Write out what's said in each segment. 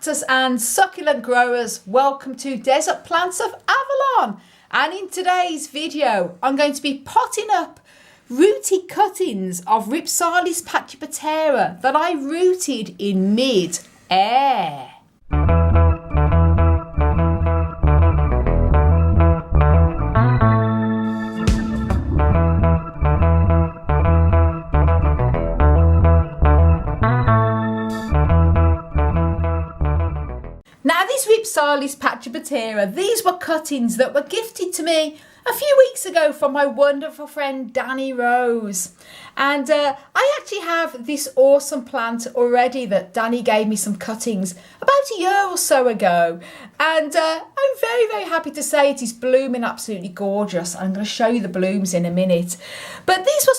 cactus and succulent growers, welcome to Desert Plants of Avalon. And in today's video I'm going to be potting up rooty cuttings of Rhipsalis Cactus that I rooted in mid-air. Now this Rhipsalis Cactus, these were cuttings that were gifted to me a few weeks ago from my wonderful friend Danny Rose. And I actually have this awesome plant already that Danny gave me some cuttings about a year or so ago. And I'm very happy to say it is blooming absolutely gorgeous. I'm going to show you the blooms in a minute. But these were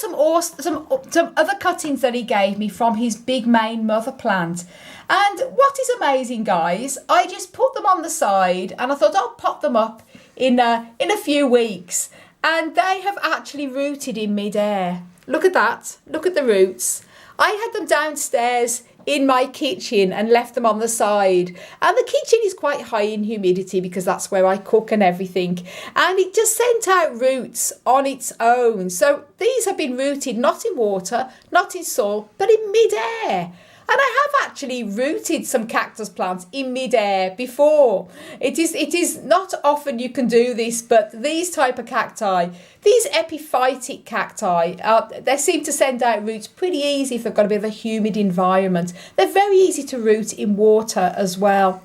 some other cuttings that he gave me from his big main mother plant. And what is amazing, guys, I just put them on the side and I thought I'll pot them up in a few weeks, and they have actually rooted in mid-air. Look at that, look at the roots. I had them downstairs in my kitchen and left them on the side, and the kitchen is quite high in humidity because that's where I cook and everything, and it just sent out roots on its own. So these have been rooted not in water, not in soil, but in mid-air. And I have actually rooted some cactus plants in mid-air before. It is not often you can do this, but these type of cacti, these epiphytic cacti, they seem to send out roots pretty easy if they've got a bit of a humid environment. They're very easy to root in water as well.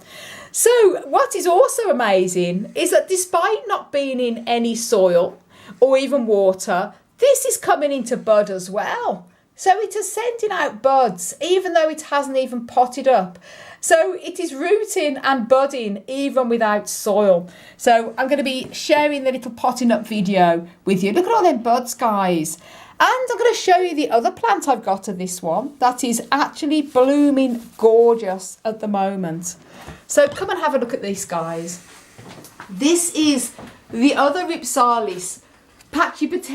So what is also amazing is that despite not being in any soil or even water, this is coming into bud as well. So it is sending out buds, even though it hasn't even potted up. So it is rooting and budding even without soil. So I'm going to be sharing the little potting up video with you. Look at all them buds, guys. And I'm going to show you the other plant I've got of this one that is actually blooming gorgeous at the moment. So come and have a look at this, guys. This is the other Rhipsalis Cactus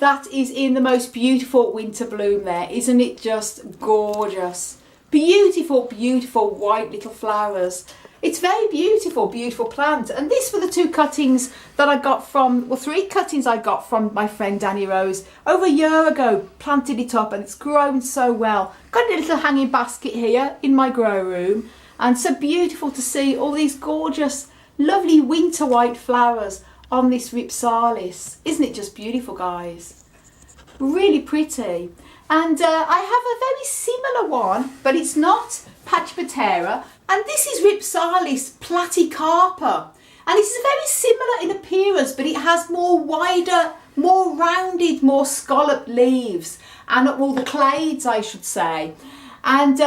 that is in the most beautiful winter bloom there. Isn't it just gorgeous? Beautiful white little flowers. It's very beautiful plant. And these were the two cuttings that I got from, well, three cuttings I got from my friend Danny Rose over a year ago. Planted it up and it's grown so well. Got a little hanging basket here in my grow room, and so beautiful to see all these gorgeous lovely winter white flowers on this Rhipsalis. Isn't it just beautiful, guys? Really pretty. And I have a very similar one, but it's not Cactus, and this is Rhipsalis platycarpa, and it's very similar in appearance, but it has more wider, more rounded, more scalloped leaves, and all the clades, I should say. And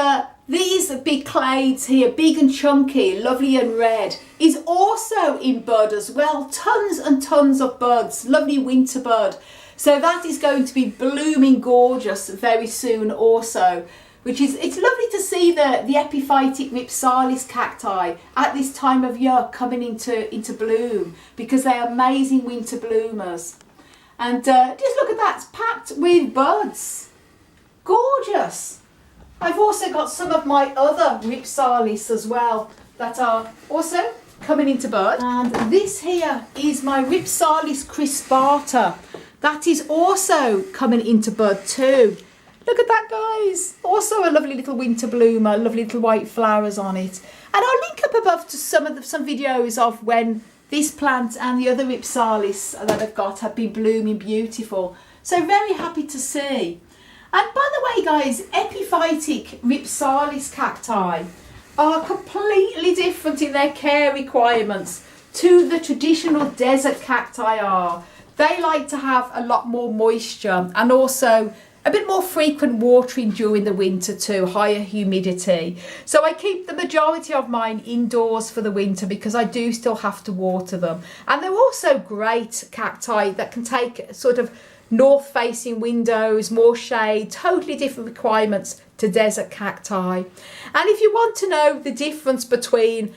these big clades here, big and chunky, lovely and red, is also in bud as well. Tons and tons of buds, lovely winter bud. So that is going to be blooming gorgeous very soon also, which is, it's lovely to see the epiphytic Rhipsalis cacti at this time of year coming into bloom, because they are amazing winter bloomers. And just look at that, it's packed with buds. Gorgeous. I've also got some of my other Rhipsalis as well that are also coming into bud. And this here is my Rhipsalis crispata. That is also coming into bud too. Look at that, guys. Also a lovely little winter bloomer, lovely little white flowers on it. And I'll link up above to some videos of when this plant and the other Rhipsalis that I've got have been blooming beautiful. So very happy to see. And by the way, guys, epiphytic Rhipsalis cacti are completely different in their care requirements to the traditional desert cacti are. They like to have a lot more moisture and also a bit more frequent watering during the winter too, higher humidity. So I keep the majority of mine indoors for the winter because I do still have to water them. And they're also great cacti that can take sort of north-facing windows, more shade, totally different requirements to desert cacti. And if you want to know the difference between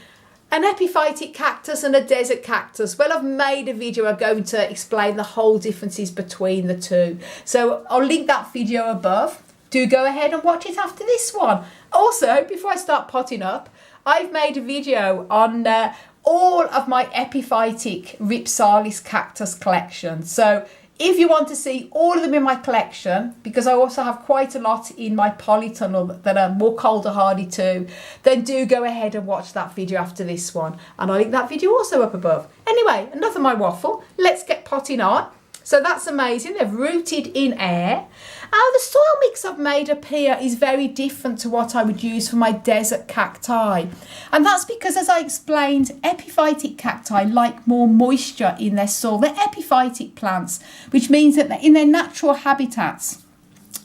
an epiphytic cactus and a desert cactus, well, I've made a video. I'm going to explain the whole differences between the two. So I'll link that video above. Do go ahead and watch it after this one. Also, before I start potting up, I've made a video on all of my epiphytic Rhipsalis Cactus collection. So if you want to see all of them in my collection, because I also have quite a lot in my polytunnel that are more colder hardy too, then do go ahead and watch that video after this one. And I'll link that video also up above. Anyway, enough of my waffle. Let's get potting on. So that's amazing. They've rooted in air. The soil mix I've made up here is very different to what I would use for my desert cacti. And that's because, as I explained, epiphytic cacti like more moisture in their soil. They're epiphytic plants, which means that in their natural habitats,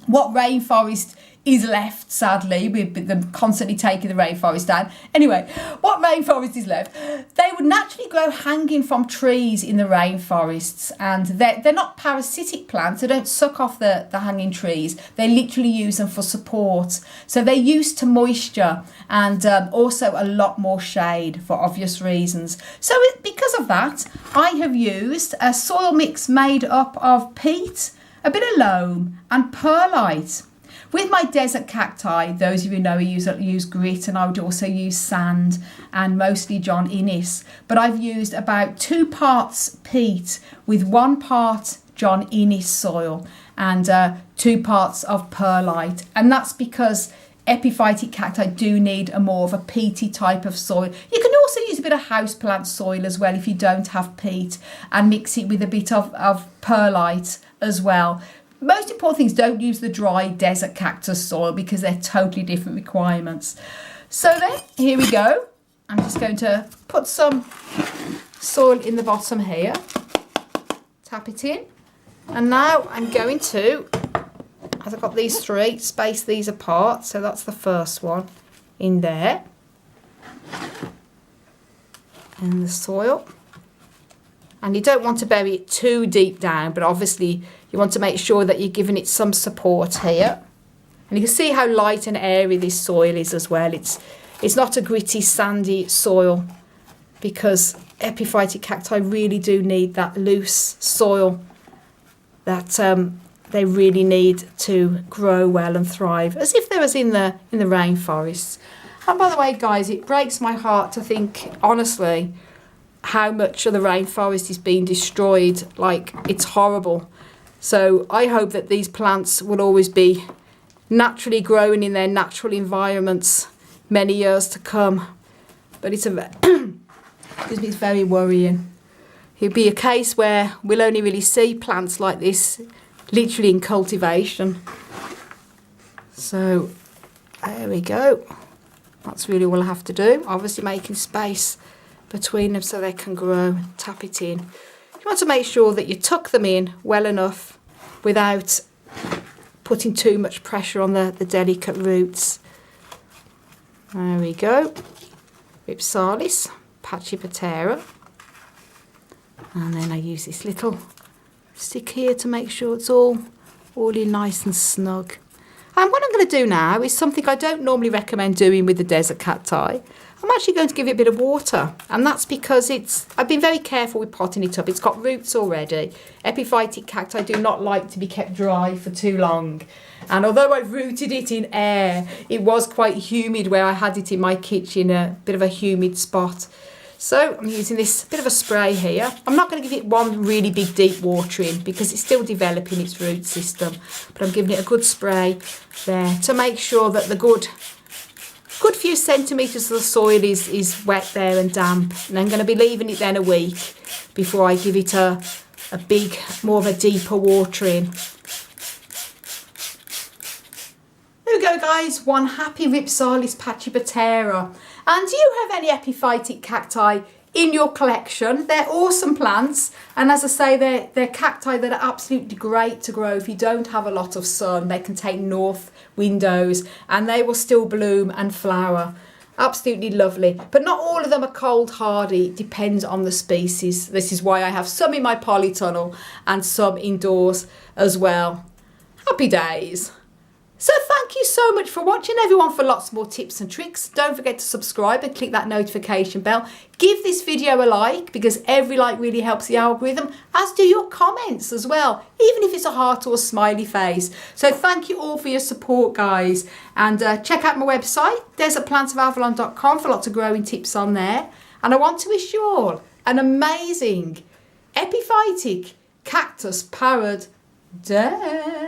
what rainforest is left, sadly, with them constantly taking the rainforest down. Anyway, what rainforest is left, they would naturally grow hanging from trees in the rainforests, and they're not parasitic plants. They don't suck off the hanging trees. They literally use them for support. So they're used to moisture and also a lot more shade for obvious reasons. So because of that, I have used a soil mix made up of peat, a bit of loam and perlite. With my desert cacti, those of you know I use grit, and I would also use sand and mostly John Innes. But I've used about 2 parts peat with 1 part John Innes soil and 2 parts of perlite. And that's because epiphytic cacti do need a more of a peaty type of soil. You can also use a bit of houseplant soil as well if you don't have peat, and mix it with a bit of perlite as well. Most important things, don't use the dry desert cactus soil because they're totally different requirements. So then, here we go. I'm just going to put some soil in the bottom here. Tap it in. And now I'm going to, as I've got these 3, space these apart. So that's the first one in there. And the soil. And you don't want to bury it too deep down, but obviously you want to make sure that you're giving it some support here. And you can see how light and airy this soil is as well. It's not a gritty, sandy soil, because epiphytic cacti really do need that loose soil that they really need to grow well and thrive, as if they was in the rainforests. And by the way, guys, it breaks my heart to think, honestly, how much of the rainforest is being destroyed. Like, it's horrible. So I hope that these plants will always be naturally growing in their natural environments many years to come. But it's it's very worrying. It'll be a case where we'll only really see plants like this literally in cultivation. So there we go. That's really all I have to do. Obviously making space between them so they can grow. Tap it in. You want to make sure that you tuck them in well enough without putting too much pressure on the delicate roots. There we go. Rhipsalis Pachipatera. And then I use this little stick here to make sure it's all in nice and snug. And what I'm going to do now is something I don't normally recommend doing with the desert cacti. I'm actually going to give it a bit of water, and that's because I've been very careful with potting it up. It's got roots already. Epiphytic cacti do not like to be kept dry for too long. And although I've rooted it in air, it was quite humid where I had it in my kitchen, a bit of a humid spot. So I'm using this bit of a spray here. I'm not going to give it one really big deep watering because it's still developing its root system. But I'm giving it a good spray there to make sure that the good few centimetres of the soil is wet there and damp. And I'm going to be leaving it then a week before I give it a big, more of a deeper watering. There we go, guys. One happy Rhipsalis Pachipatera. And do you have any epiphytic cacti in your collection? They're awesome plants, and as I say, they're cacti that are absolutely great to grow if you don't have a lot of sun. They can take north windows and they will still bloom and flower. Absolutely lovely. But not all of them are cold hardy. It depends on the species. This is why I have some in my polytunnel and some indoors as well. Happy days. So thank you so much for watching, everyone. For lots more tips and tricks, don't forget to subscribe and click that notification bell. Give this video a like, because every like really helps the algorithm, as do your comments as well, even if it's a heart or a smiley face. So thank you all for your support, guys, and check out my website, desertplantsofavalon.com, for lots of growing tips on there. And I want to wish you all an amazing epiphytic cactus powered day.